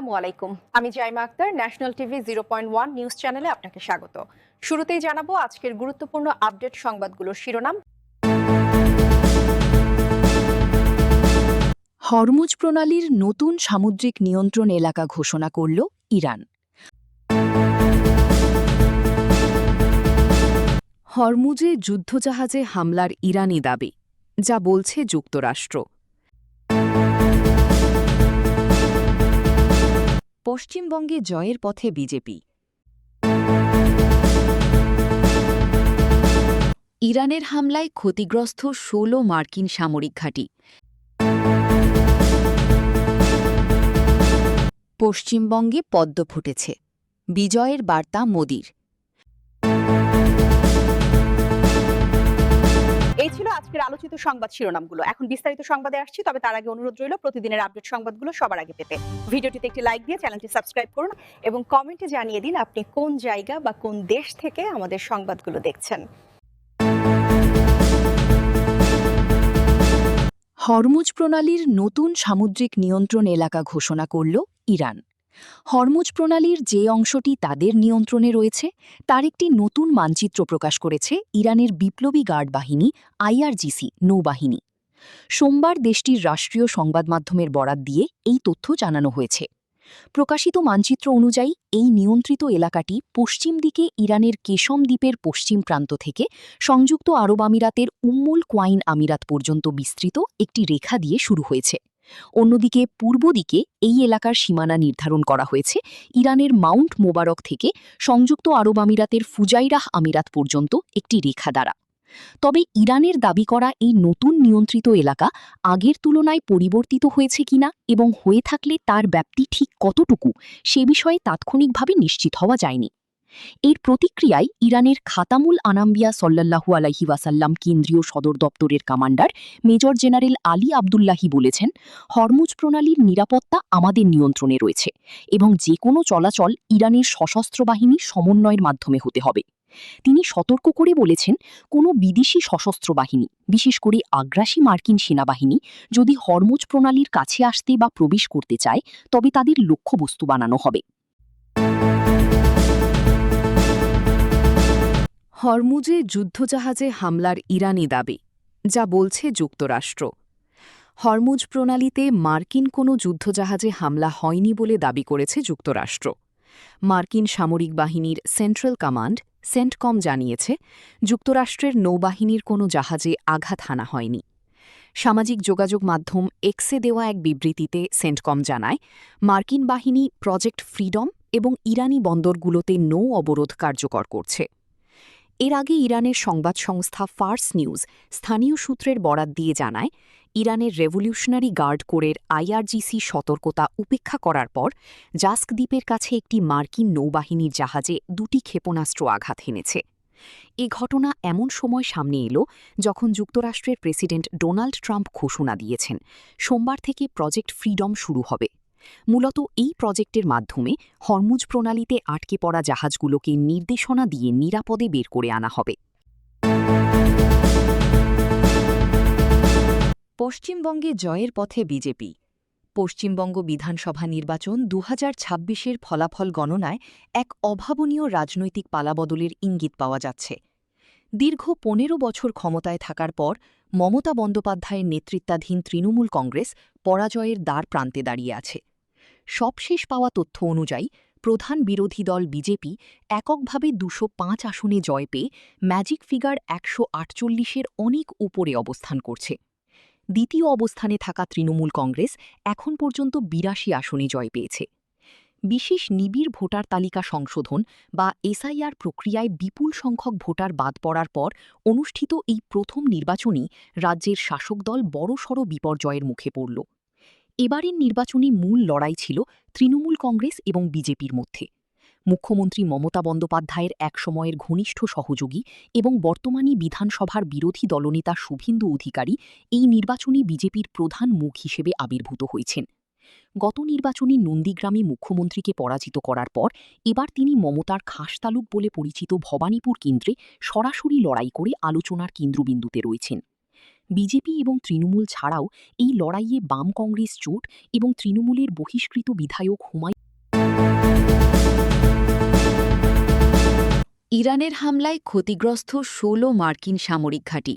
আসসালামু আলাইকুম। আমি Jaima Akter, national TV 0.1 news চ্যানেলে আপনাকে স্বাগত। শুরুতেই জানাবো আজকের গুরুত্বপূর্ণ আপডেট সংবাদগুলোর শিরোনাম। হরমুজ প্রণালীর নতুন সামুদ্রিক নিয়ন্ত্রণ এলাকা ঘোষণা করল ইরান। হরমুজে যুদ্ধজাহাজে হামলার ইরানি দাবি, যা বলছে যুক্তরাষ্ট্র। পশ্চিমবঙ্গে জয়ের পথে বিজেপি। ইরানের হামলায় ক্ষতিগ্রস্ত ১৬ মার্কিন সামরিক ঘাঁটি। পশ্চিমবঙ্গে পদ্ম ফুটেছে, বিজয়ের বার্তা মোদির। এই ছিল আজকের আলোচিত সংবাদ শিরোনামগুলো। এখন বিস্তারিত সংবাদে আসছি, তবে তার আগে অনুরোধ রইল প্রতিদিনের আপডেট সংবাদগুলো সবার আগে পেতে ভিডিওটিতে একটি লাইক দিয়ে চ্যানেলটি সাবস্ক্রাইব করুন এবং কমেন্টে জানিয়ে দিন আপনি কোন জায়গা বা কোন দেশ থেকে আমাদের সংবাদগুলো দেখছেন। হরমুজ প্রণালীর নতুন সামুদ্রিক নিয়ন্ত্রণ এলাকা ঘোষণা করল ইরান। হরমুজ প্রণালীর যে অংশটি তাদের নিয়ন্ত্রণে রয়েছে তার একটি নতুন মানচিত্র প্রকাশ করেছে ইরানের বিপ্লবী গার্ড বাহিনী আইআরজিসি নৌবাহিনী। সোমবার দেশটির রাষ্ট্রীয় সংবাদ মাধ্যমের বরাত দিয়ে এই তথ্য জানানো হয়েছে। প্রকাশিত মানচিত্র অনুযায়ী এই নিয়ন্ত্রিত এলাকাটি পশ্চিম দিকে ইরানের কেশম দ্বীপের পশ্চিম প্রান্ত থেকে সংযুক্ত আরব আমিরাতের উম্মুল কোয়াইন আমিরাত পর্যন্ত বিস্তৃত একটি রেখা দিয়ে শুরু হয়েছে। অন্যদিকে পূর্ব দিকে এই এলাকার সীমানা নির্ধারণ করা হয়েছে ইরানের মাউন্ট মোবারক থেকে সংযুক্ত আরব আমিরাতের ফুজাইরাহ আমিরাত পর্যন্ত একটি রেখা দ্বারা। তবে ইরানের দাবি করা এই নতুন নিয়ন্ত্রিত এলাকা আগের তুলনায় পরিবর্তিত হয়েছে কিনা এবং হয়ে থাকলে তার ব্যাপ্তি ঠিক কতটুকু সে বিষয়ে তাৎক্ষণিকভাবে নিশ্চিত হওয়া যায়নি। এর প্রতিক্রিয়ায় ইরানের খাতামুল আনাম্বিয়া সাল্লাল্লাহু আলাইহি ওয়াসাল্লাম কেন্দ্রীয় সদর দপ্তরের commander major general Ali Abdullahi বলেছেন, হরমুজ প্রণালীর নিরাপত্তা আমাদের নিয়ন্ত্রণে রয়েছে এবং যে কোনো চলাচল ইরানের সশস্ত্র বাহিনীর সমন্বয়ের মাধ্যমে হতে হবে। তিনি সতর্ক করে বলেছেন, কোনো বিদেশি সশস্ত্র বাহিনী, বিশেষ করে আগ্রাসী মার্কিন সেনাবাহিনী যদি হরমুজ প্রণালীর কাছে আসতে বা প্রবেশ করতে চায় তবে তাদের লক্ষ্যবস্তু বানানো হবে। হরমুজে যুদ্ধজাহাজে হামলার ইরানি দাবি, যা বলছে যুক্তরাষ্ট্র। হরমুজ প্রণালীতে মার্কিন কোনো যুদ্ধজাহাজে হামলা হয়নি বলে দাবি করেছে যুক্তরাষ্ট্র। মার্কিন সামরিক বাহিনীর সেন্ট্রাল কমান্ড সেন্টকম জানিয়েছে, যুক্তরাষ্ট্রের নৌবাহিনীর কোনো জাহাজে আঘাত হানা হয়নি। সামাজিক যোগাযোগ মাধ্যম এক্সে দেওয়া এক বিবৃতিতে সেন্টকম জানায়, মার্কিন বাহিনী প্রজেক্ট ফ্রিডম এবং ইরানি বন্দরগুলোতে নৌ অবরোধ কার্যকর করছে। এর আগে ইরানের সংবাদ সংস্থা ফার্স নিউজ স্থানীয় সূত্রের বরাত দিয়ে জানায়, ইরানের রেভলিউশনারি গার্ড কোরের আইআরজিসি সতর্কতা উপেক্ষা করার পর জাস্ক দ্বীপের কাছে একটি মার্কিন নৌবাহিনীর জাহাজে 2টি ক্ষেপণাস্ত্র আঘাত হেনেছে। এ ঘটনা এমন সময় সামনে এলো যখন যুক্তরাষ্ট্রের প্রেসিডেন্ট ডোনাল্ড ট্রাম্প ঘোষণা দিয়েছেন, সোমবার থেকে প্রজেক্ট ফ্রিডম শুরু হবে। মূলত এই প্রজেক্টের মাধ্যমে হরমুজ প্রণালীতে আটকে পড়া জাহাজগুলোকে নির্দেশনা দিয়ে নিরাপদে বের করে আনা হবে। পশ্চিমবঙ্গে জয়ের পথে বিজেপি। পশ্চিমবঙ্গ বিধানসভা নির্বাচন 2026-এর ফলাফল গণনায় এক অভাবনীয় রাজনৈতিক পালাবদলের ইঙ্গিত পাওয়া যাচ্ছে। দীর্ঘ 15 বছর ক্ষমতায় থাকার পর মমতা বন্দ্যোপাধ্যায়ের নেতৃত্বাধীন তৃণমূল কংগ্রেস পরাজয়ের দ্বার প্রান্তে দাঁড়িয়ে আছে। সবশেষ পাওয়া তথ্য অনুযায়ী প্রধান বিরোধী দল বিজেপি এককভাবে 205 আসনে জয় পেয়ে ম্যাজিক ফিগার 148-এর অনেক উপরে অবস্থান করছে। দ্বিতীয় অবস্থানে থাকা তৃণমূল কংগ্রেস এখন পর্যন্ত 82 আসনে জয় পেয়েছে। বিশেষ নিবিড় ভোটার তালিকা সংশোধন বা এসআইআর প্রক্রিয়ায় বিপুল সংখ্যক ভোটার বাদ পড়ার পর অনুষ্ঠিত এই প্রথম নির্বাচনই রাজ্যের শাসক দল বড়সড় বিপর্যয়ের মুখে পড়ল। এবারের নির্বাচনী মূল লড়াই ছিল তৃণমূল কংগ্রেস এবং বিজেপির মধ্যে। মুখ্যমন্ত্রী মমতা বন্দ্যোপাধ্যায়ের একসময়ের ঘনিষ্ঠ সহযোগী এবং বর্তমানে বিধানসভার বিরোধী দলনেতা শুভেন্দু অধিকারী এই নির্বাচনী বিজেপির প্রধান মুখ হিসেবে আবির্ভূত হয়েছেন। গত নির্বাচনে নন্দীগ্রামে মুখ্যমন্ত্রীকে পরাজিত করার পর এবার তিনি মমতার খাসতালুক বলে পরিচিত ভবানীপুর কেন্দ্রে সরাসরি লড়াই করে আলোচনার কেন্দ্রবিন্দুতে রয়েছেন। বিজেপি এবং তৃণমূল ছাড়াও এই লড়াইয়ে বাম কংগ্রেস জোট এবং তৃণমূলের বহিষ্কৃত বিধায়ক হুমায়ুন ইরানের হামলায় ক্ষতিগ্রস্ত ১৬ মার্কিন সামরিক ঘাঁটি।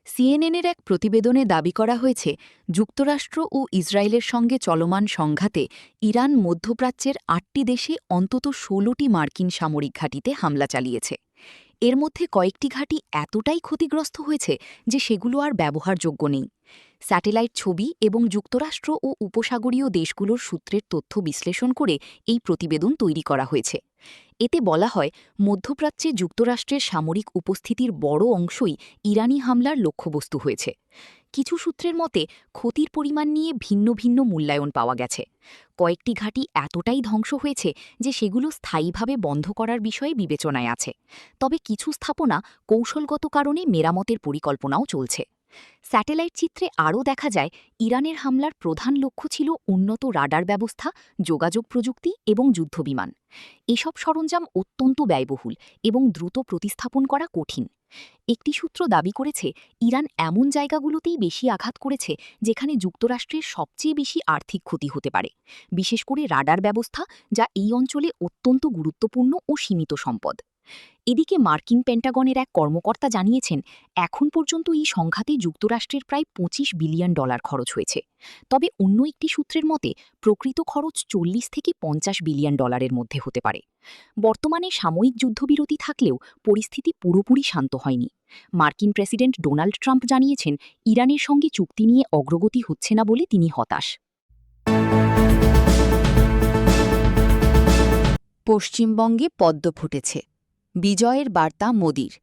সিএনএনের এক প্রতিবেদনে দাবি করা হয়েছে, যুক্তরাষ্ট্র ও ইসরায়েলের সঙ্গে চলমান সংঘাতে ইরান মধ্যপ্রাচ্যের ৮টি দেশে অন্তত ১৬টি মার্কিন সামরিক ঘাঁটিতে হামলা চালিয়েছে। এর মধ্যে কয়েকটি ঘাঁটি এতটাই ক্ষতিগ্রস্ত হয়েছে যে সেগুলো আর ব্যবহারযোগ্য নেই। স্যাটেলাইট ছবি এবং যুক্তরাষ্ট্র ও উপসাগরীয় দেশগুলোর সূত্রের তথ্য বিশ্লেষণ করে এই প্রতিবেদন তৈরি করা হয়েছে। এতে বলা হয়, মধ্যপ্রাচ্যে যুক্তরাষ্ট্রের সামরিক উপস্থিতির বড় অংশই ইরানি হামলার লক্ষ্যবস্তু হয়েছে। কিছু সূত্রের মতে ক্ষতির পরিমাণ নিয়ে ভিন্ন ভিন্ন মূল্যায়ন পাওয়া গেছে। কয়েকটি ঘাঁটি এতটাই ধ্বংস হয়েছে যে সেগুলো স্থায়ীভাবে বন্ধ করার বিষয়ে বিবেচনায় আছে। তবে কিছু স্থাপনা কৌশলগত কারণে মেরামতের পরিকল্পনাও চলছে। স্যাটেলাইট চিত্রে আরও দেখা যায়, ইরানের হামলার প্রধান লক্ষ্য ছিল উন্নত রাডার ব্যবস্থা, যোগাযোগ প্রযুক্তি এবং যুদ্ধবিমান। এসব সরঞ্জাম অত্যন্ত ব্যয়বহুল এবং দ্রুত প্রতিস্থাপন করা কঠিন। একটি সূত্র দাবি করেছে, ইরান এমন জায়গাগুলোতেই বেশি আঘাত করেছে যেখানে যুক্তরাষ্ট্রের সবচেয়ে বেশি আর্থিক ক্ষতি হতে পারে, বিশেষ করে রাডার ব্যবস্থা, যা এই অঞ্চলে অত্যন্ত গুরুত্বপূর্ণ ও সীমিত সম্পদ। এদিকে মার্কিন পেন্টাগনের এক কর্মকর্তা জানিয়েছেন, এখন পর্যন্ত এই সংঘাতে যুক্তরাষ্ট্রের প্রায় $25 বিলিয়ন খরচ হয়েছে। তবে অন্য একটি সূত্রের মতে প্রকৃত খরচ $40 থেকে $50 বিলিয়ন মধ্যে হতে পারে। বর্তমানে সাময়িক যুদ্ধবিরতি থাকলেও পরিস্থিতি পুরোপুরি শান্ত হয়নি। মার্কিন প্রেসিডেন্ট ডোনাল্ড ট্রাম্প জানিয়েছেন, ইরানের সঙ্গে চুক্তি নিয়ে অগ্রগতি হচ্ছে না বলে তিনি হতাশ। পশ্চিমবঙ্গে পদ্ম ফুটেছে, বিজয়ের বার্তা মোদির।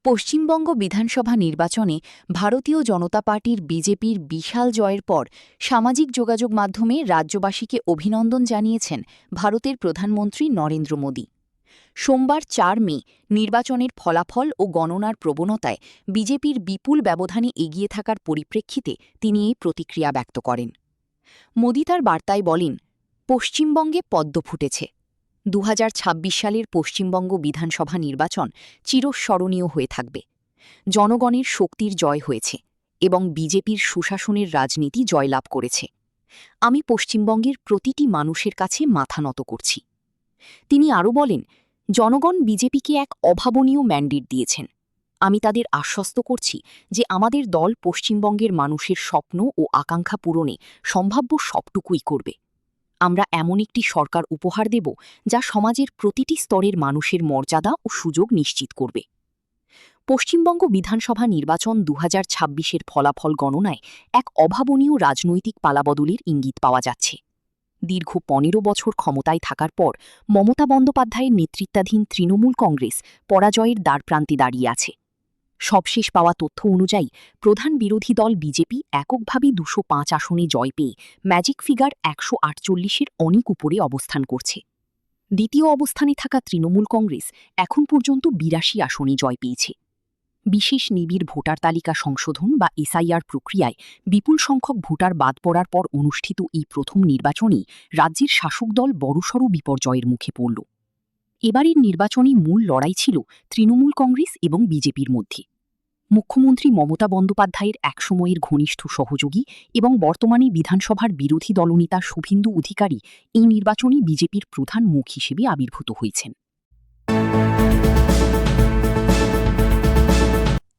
পশ্চিমবঙ্গ বিধানসভা নির্বাচনে ভারতীয় জনতা পার্টির বিজেপির বিশাল জয়ের পর সামাজিক যোগাযোগ মাধ্যমে রাজ্যবাসীকে অভিনন্দন জানিয়েছেন ভারতের প্রধানমন্ত্রী নরেন্দ্র মোদি। সোমবার ৪ মে নির্বাচনের ফলাফল ও গণনার প্রবণতায় বিজেপির বিপুল ব্যবধানে এগিয়ে থাকার পরিপ্রেক্ষিতে তিনি এই প্রতিক্রিয়া ব্যক্ত করেন। মোদি তার বার্তায় বলেন, পশ্চিমবঙ্গে পদ্ম ফুটেছে। ২০২৬ সালের পশ্চিমবঙ্গ বিধানসভা নির্বাচন চিরস্মরণীয় হয়ে থাকবে। জনগণের শক্তির জয় হয়েছে এবং বিজেপির সুশাসনের রাজনীতি জয়লাভ করেছে। আমি পশ্চিমবঙ্গের প্রতিটি মানুষের কাছে মাথা নত করছি। তিনি আরও বলেন, জনগণ বিজেপিকে এক অভাবনীয় ম্যান্ডেট দিয়েছেন। আমি তাদের আশ্বস্ত করছি যে আমাদের দল পশ্চিমবঙ্গের মানুষের স্বপ্ন ও আকাঙ্ক্ষা পূরণে সম্ভাব্য সবটুকুই করবে। আমরা এমন একটি সরকার উপহার দেব যা সমাজের প্রতিটি স্তরের মানুষের মর্যাদা ও সুযোগ নিশ্চিত করবে। পশ্চিমবঙ্গ বিধানসভা নির্বাচন ২০২৬-এর ফলাফল গণনায় এক অভাবনীয় রাজনৈতিক পালাবদলের ইঙ্গিত পাওয়া যাচ্ছে। দীর্ঘ ১৫ বছর ক্ষমতায় থাকার পর মমতা বন্দ্যোপাধ্যায়ের নেতৃত্বাধীন তৃণমূল কংগ্রেস পরাজয়ের দ্বারপ্রান্তে দাঁড়িয়ে আছে। সবশেষ পাওয়া তথ্য অনুযায়ী প্রধান বিরোধী দল বিজেপি এককভাবে ২০৫ আসনে জয় পেয়ে ম্যাজিক ফিগার ১৪৮-এর অনেক উপরে অবস্থান করছে। দ্বিতীয় অবস্থানে থাকা তৃণমূল কংগ্রেস এখন পর্যন্ত ৮২ আসনে জয় পেয়েছে। বিশেষ নিবিড় ভোটার তালিকা সংশোধন বা এসআইআর প্রক্রিয়ায় বিপুল সংখ্যক ভোটার বাদ পড়ার পর অনুষ্ঠিত এই প্রথম নির্বাচনেই রাজ্যের শাসক দল বড়সড় বিপর্যয়ের মুখে পড়ল। এবারের নির্বাচনী মূল লড়াই ছিল তৃণমূল কংগ্রেস এবং বিজেপির মধ্যে। মুখ্যমন্ত্রী মমতা বন্দ্যোপাধ্যায়ের একসময়ের ঘনিষ্ঠ সহযোগী এবং বর্তমানে বিধানসভার বিরোধী দলনেতা শুভেন্দু অধিকারী এই নির্বাচনে বিজেপির প্রধান মুখ হিসেবে আবির্ভূত হয়েছেন।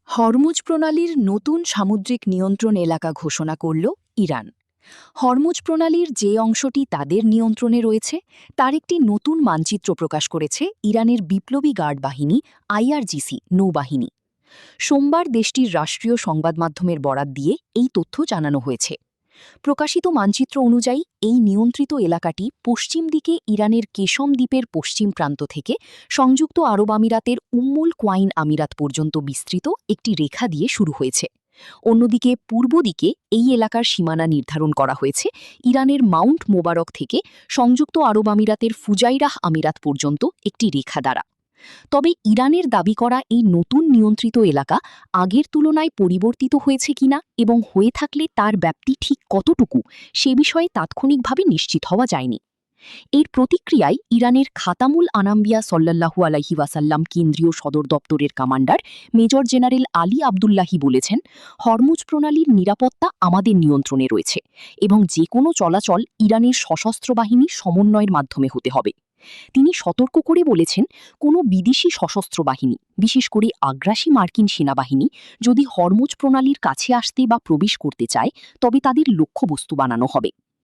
হরমুজ প্রণালীর নতুন সামুদ্রিক নিয়ন্ত্রণ এলাকা ঘোষণা করল ইরান। হরমুজ প্রণালীর যে অংশটি তাদের নিয়ন্ত্রণে রয়েছে তার একটি নতুন মানচিত্র প্রকাশ করেছে ইরানের বিপ্লবী গার্ড বাহিনী আইআরজিসি নৌবাহিনী। সোমবার দেশটির রাষ্ট্রীয় সংবাদ মাধ্যমের বরাত দিয়ে এই তথ্য জানানো হয়েছে। প্রকাশিত মানচিত্র অনুযায়ী এই নিয়ন্ত্রিত এলাকাটি পশ্চিম দিকে ইরানের কেশম দ্বীপের পশ্চিম প্রান্ত থেকে সংযুক্ত আরব আমিরাতের উম্মুল কোয়াইন আমিরাত পর্যন্ত বিস্তৃত একটি রেখা দিয়ে শুরু হয়েছে। অন্যদিকে পূর্ব দিকে এই এলাকার সীমানা নির্ধারণ করা হয়েছে ইরানের মাউন্ট মোবারক থেকে সংযুক্ত আরব আমিরাতের ফুজাইরাহ আমিরাত পর্যন্ত একটি রেখা দ্বারা। তবে ইরানের দাবি করা এই নতুন নিয়ন্ত্রিত এলাকা আগের তুলনায় পরিবর্তিত হয়েছে কিনা এবং হয়ে থাকলে তার ব্যাপ্তি ঠিক কতটুকু সে বিষয়ে তাৎক্ষণিকভাবে নিশ্চিত হওয়া যায়নি। এর প্রতিক্রিয়ায় ইরানের খাতামুল আনাম্বিয়া সাল্লাল্লাহু আলাইহি ওয়াসাল্লাম কেন্দ্রীয় সদর দপ্তরের commander major general Ali Abdullahi বলেছেন, হরমুজ প্রণালীর নিরাপত্তা আমাদের নিয়ন্ত্রণে রয়েছে এবং যে কোনো চলাচল ইরানের সশস্ত্র বাহিনীর সমন্বয়ের মাধ্যমে হতে হবে। তিনি সতর্ক করে বলেছেন, কোনো বিদেশি সশস্ত্র বাহিনী, বিশেষ করে আগ্রাসী মার্কিন সেনাবাহিনী, যদি হরমুজ প্রণালীর কাছে আসতে বা প্রবেশ করতে চায়, তবে তাদের লক্ষ্যবস্তু বানানো হবে।